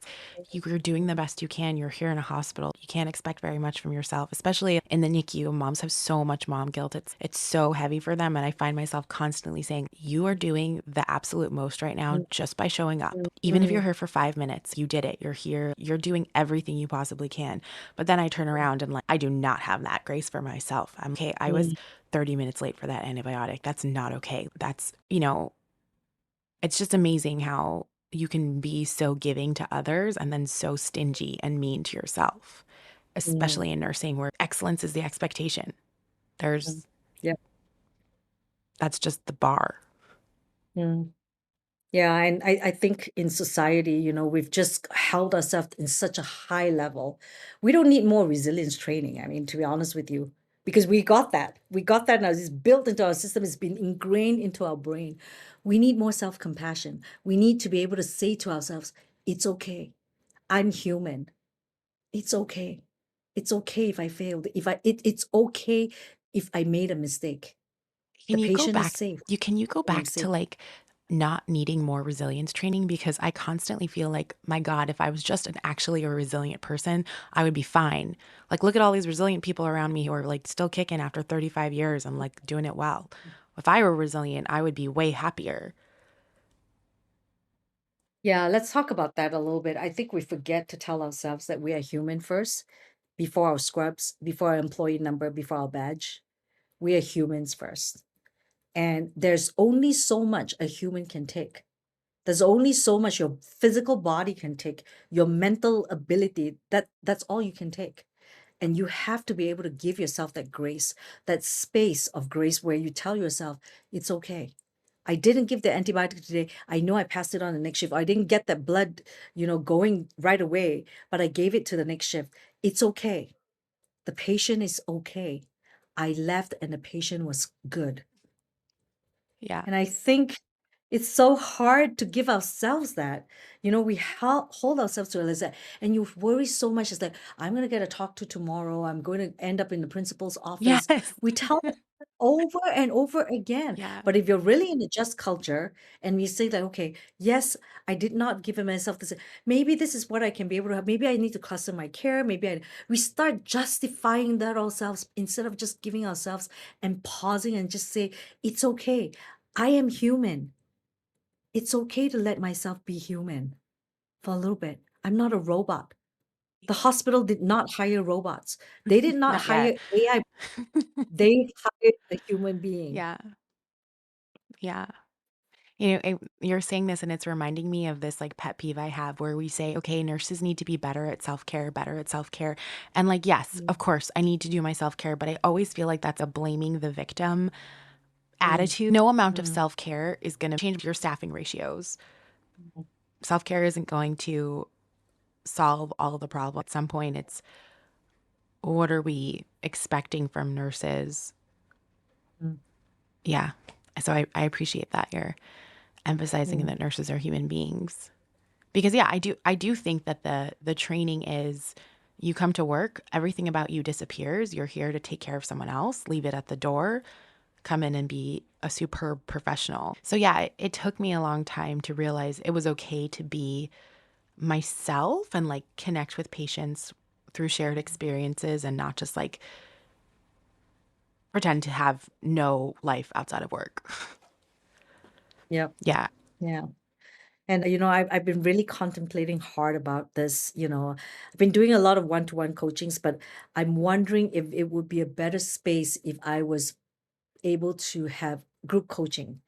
You're doing the best you can. You're here in a hospital. You can't expect very much from yourself, especially in the NICU. Moms have so much mom guilt. It's so heavy for them and I find myself constantly saying, "You are doing the absolute most right now Mm, just by showing up. mm, Even if you're mm, here for 5 minutes, you did it. You're here. You're doing everything you possibly can." But then I turn around and like, I do not have that grace for myself. I'm okay. I was mm, 30 minutes late for that antibiotic. That's not okay. It's just amazing how you can be so giving to others and then so stingy and mean to yourself, mm, especially in nursing where excellence is the expectation. mm. There's, Yeah. that's just the bar. Mm. Yeah, and I think in society, we've just held ourselves in such a high level. We don't need more resilience training, I mean, to be honest with you, because we got that. We got that now. It's built into our system, it's been ingrained into our brain. We need more self-compassion. We need to be able to say to ourselves, it's okay. I'm human. It's okay. It's okay if I failed. It's okay if I made a mistake. The Can you go patient is back? safe Can you go and I'm back safe. to like not needing more resilience training? Because I constantly feel like, my God, if I was just an actually a resilient person, I would be fine. Like, look at all these resilient people around me who are like still kicking after 35 years. I'm like doing it well. If I were resilient, I would be way happier. Yeah, let's talk about that a little bit. I think we forget to tell ourselves that we are human first, before our scrubs, before our employee number, before our badge. We are humans first. And there's only so much a human can take. There's only so much your physical body can take, your mental ability, that's all you can take. And you have to be able to give yourself that grace, that space of grace where you tell yourself, it's okay. I didn't give the antibiotic today. I know I passed it on the next shift. I didn't get that blood, going right away, but I gave it to the next shift. It's okay. The patient is okay. I left and the patient was good. Yeah. And I think It's so hard to give ourselves that. We hold ourselves to that. And you worry so much. It's like, I'm going to get a talk to tomorrow. I'm going to end up in the principal's office. Yes. We tell ourselves over and over again. Yeah. But if you're really in a just culture and you say that, okay, yes, I did not give myself this. Maybe this is what I can be able to have. Maybe I need to cluster my care. We start justifying that ourselves instead of just giving ourselves and pausing and just say, it's okay. I am human. It's okay to let myself be human for a little bit. I'm not a robot. The hospital did not hire robots. They did not Not yet. hire AI. They hired a human being. Yeah. Yeah. You're saying this and it's reminding me of this like pet peeve I have where we say, okay, nurses need to be better at self care, better at self care. And like, yes, Mm, of course, I need to do my self care, but I always feel like that's a blaming the victim mm, attitude. No amount of mm, self care is going to change your staffing ratios. mm, Self care isn't going to solve all of the problems. At some point, it's what are we expecting from nurses? mm, Yeah. So I appreciate that you're emphasizing mm, that nurses are human beings. Because yeah, I do think that the training is you come to work, everything about you disappears. You're here to take care of someone else, leave it at the door, come in and be a superb professional. So yeah, it took me a long time to realize it was okay to be myself and like connect with patients through shared experiences and not just like pretend to have no life outside of work. yep. Yeah. Yeah. And I've been really contemplating hard about this. I've been doing a lot of one-to-one coachings, but I'm wondering if it would be a better space if I was able to have group coaching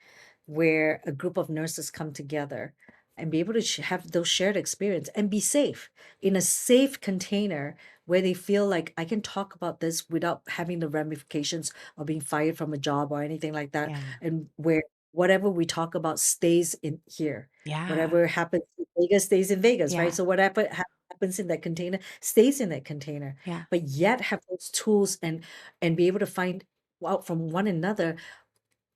where a group of nurses come together and be able to have those shared experience and be safe in a safe container where they feel like I can talk about this without having the ramifications of being fired from a job or anything like that, Yeah. and where whatever we talk about stays in here. Yeah. Whatever happens in Vegas stays in Vegas, right? Yeah. So whatever happens in that container stays in that container, Yeah. but yet have those tools and be able to find out from one another.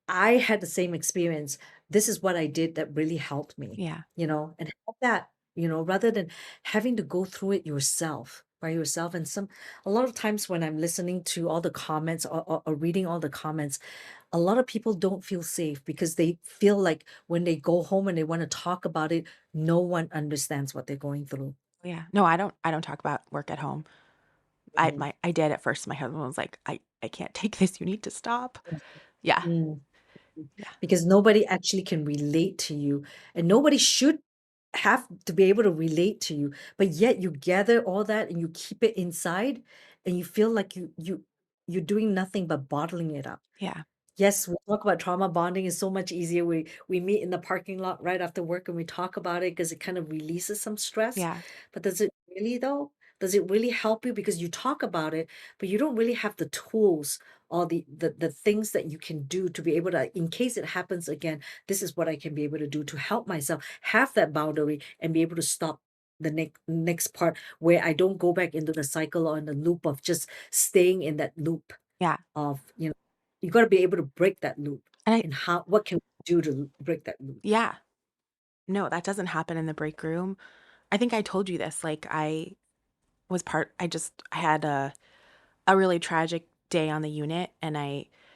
I had the same experience. This is what I did that really helped me, Yeah. and have that, rather than having to go through it yourself by yourself. And a lot of times when I'm listening to all the comments or reading all the comments, a lot of people don't feel safe because they feel like when they go home and they want to talk about it, no one understands what they're going through. Yeah. No, I don't talk about work at home. I Mm, my I did at first. My husband was like, I can't take this. You need to stop." Yeah. mm. Yeah. Because nobody actually can relate to you, and nobody should have to be able to relate to you, but yet you gather all that and you keep it inside, and you feel like you're doing nothing but bottling it up. Yeah. Yes, we talk about trauma bonding is so much easier. We meet in the parking lot right after work and we talk about it because it kind of releases some stress. Yeah. But does it really though? Does it really help you? Because you talk about it, but you don't really have the tools or the things that you can do to be able to, in case it happens again, this is what I can be able to do to help myself have that boundary and be able to stop the next part where I don't go back into the cycle or in the loop of just staying in that loop Yeah. of, you gotta be able to break that loop, And I and what can we do to break that loop? yeah. No, that doesn't happen in the break room. I think I told you this, like, I had a really tragic day on the unit, and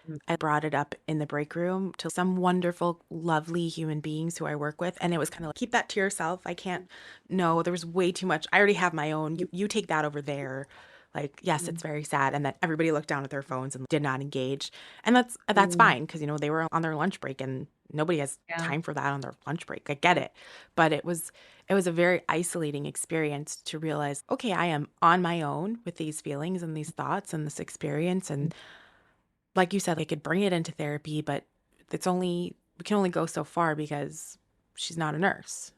Mm, I brought it up in the break room to some wonderful, lovely human beings who I work with, and it was kinda like, "Keep that to yourself, I can't no, there was way too much. I already have my own. You take that over there." Like, "Yes, it's mm, very sad," and then everybody looked down at their phones and did not engage, and that's mm, fine because they were on their lunch break, and nobody has yeah, time for that on their lunch break. I get yeah, it, but it was a very isolating experience to realize, "Okay, I am on my own with these feelings and these thoughts and this experience," mm, and like you said, I could bring it into therapy, but we can only go so far because she's not a nurse.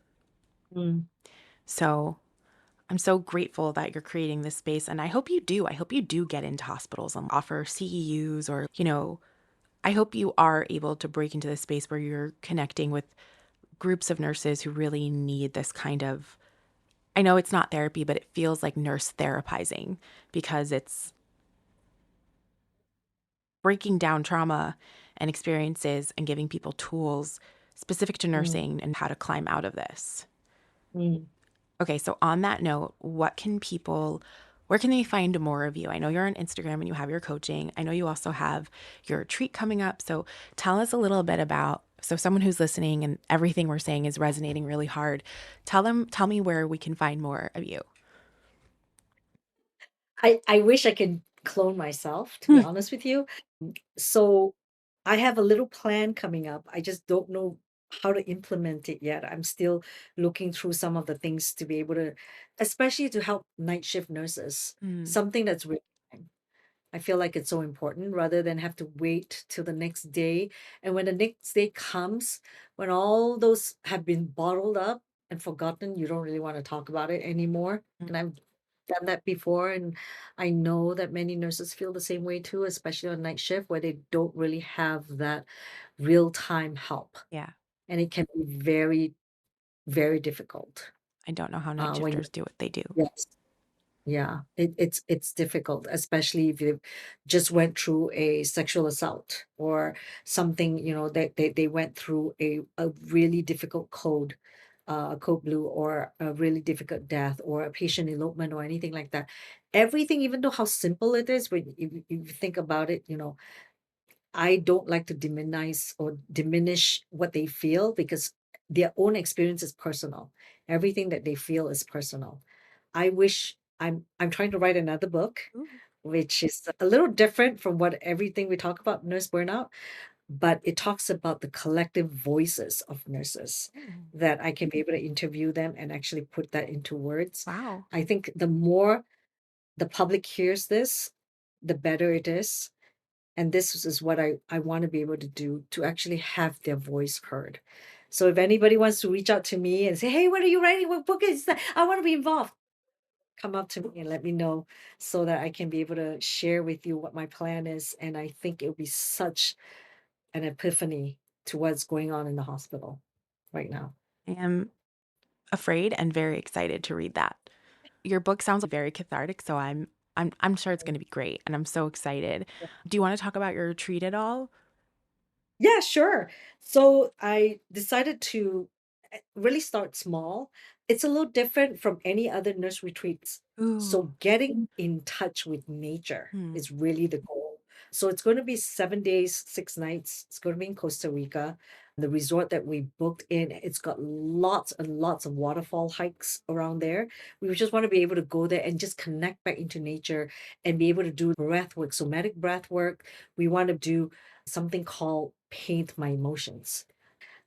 mm, So I'm so grateful that you're creating this space. And I hope you do. I hope you do get into hospitals and offer CEUs or, I hope you are able to break into this space where you're connecting with groups of nurses who really need this kind of, I know it's not therapy, but it feels like nurse therapizing because it's breaking down trauma and experiences and giving people tools specific to Mm, nursing and how to climb out of this. mm. Okay, so on that note, where can they find more of you? I know you're on Instagram and you have your coaching. I know you also have your retreat coming up. So tell us a little bit about, so someone who's listening and everything we're saying is resonating really hard. Tell me where we can find more of you. I wish I could clone myself, to be Hmm. honest with you. So I have a little plan coming up. I just don't know how to implement it yet. I'm still looking through some of the things to be able to, especially to help night shift nurses, Mm, something that's really I feel like it's so important rather than have to wait till the next day. And when the next day comes, when all those have been bottled up and forgotten, you don't really want to talk about it anymore. mm, And I've done that before. And I know that many nurses feel the same way too, especially on night shift where they don't really have that real time help. yeah. And it can be very, very difficult. I don't know how night When shifters do what they do. yes. Yeah, it's difficult, especially if you just went through a sexual assault or something, they went through a really difficult code blue or a really difficult death or a patient elopement or anything like that. Everything, even though how simple it is, when you think about it, I don't like to diminish what they feel because their own experience is personal. Everything that they feel is personal. I wish I'm trying to write another book, Ooh, which is a little different from what everything we talk about nurse burnout, but it talks about the collective voices of nurses ooh, that I can be able to interview them and actually put that into words. wow. I think the more the public hears this, the better it is, and this is what I want to be able to do to actually have their voice heard. So if anybody wants to reach out to me and say, "Hey, what are you writing? What book is that? I want to be involved." Come up to me and let me know so that I can be able to share with you what my plan is. And I think it'll be such an epiphany to what's going on in the hospital right now. I am afraid and very excited to read that. Your book sounds very cathartic, so I'm sure it's gonna be great, and I'm so excited. Do you wanna talk about your retreat at all? Yeah, sure. So I decided to really start small. It's a little different from any other nurse retreats. Ooh. So getting in touch with nature Hmm. is really the goal. So it's going to be 7 days, 6 nights. It's going to be in Costa Rica. The resort that we booked in, it's got lots and lots of waterfall hikes around there. We just want to be able to go there and just connect back into nature and be able to do breath work, somatic breath work. We want to do something called paint my emotions.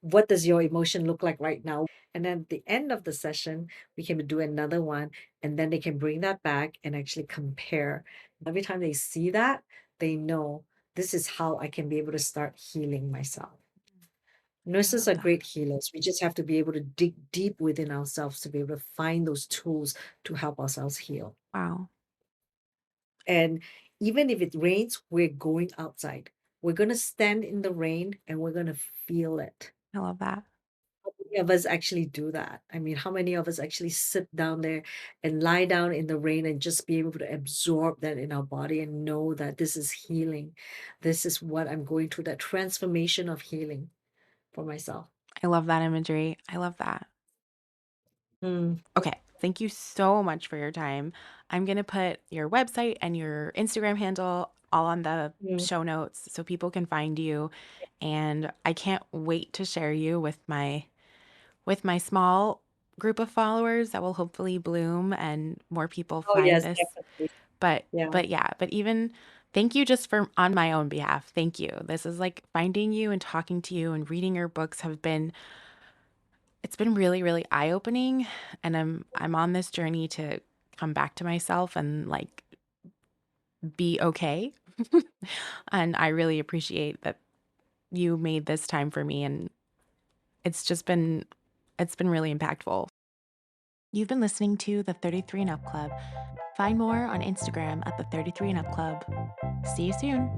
What does your emotion look like right now? And then at the end of the session, we can do another one, and then they can bring that back and actually compare. Every time they see that, they know this is how I can be able to start healing myself. I Nurses love are that. great healers. We just have to be able to dig deep within ourselves to be able to find those tools to help ourselves heal. Wow. And even if it rains, we're going outside. We're going to stand in the rain and we're going to feel it. I love that. How many of us actually do that? I mean, how many of us actually sit down there and lie down in the rain and just be able to absorb that in our body and know that this is healing? This is what I'm going through, that transformation of healing for myself. I love that imagery. I love that. Mm, Okay, thank you so much for your time. I'm gonna put your website and your Instagram handle all on the mm. show notes so people can find you, and I can't wait to share you with my small group of followers that will hopefully bloom and more people Oh, find yes, this. definitely. But Yeah. but yeah, but even thank you just for on my own behalf. Thank you. This is like finding you and talking to you and reading your books have been it's been really, really eye-opening, and I'm on this journey to come back to myself and like be okay. And I really appreciate that you made this time for me and it's just been it's been really impactful. You've been listening to the 33 and Up Club. Find more on Instagram at the 33 and Up Club. See you soon.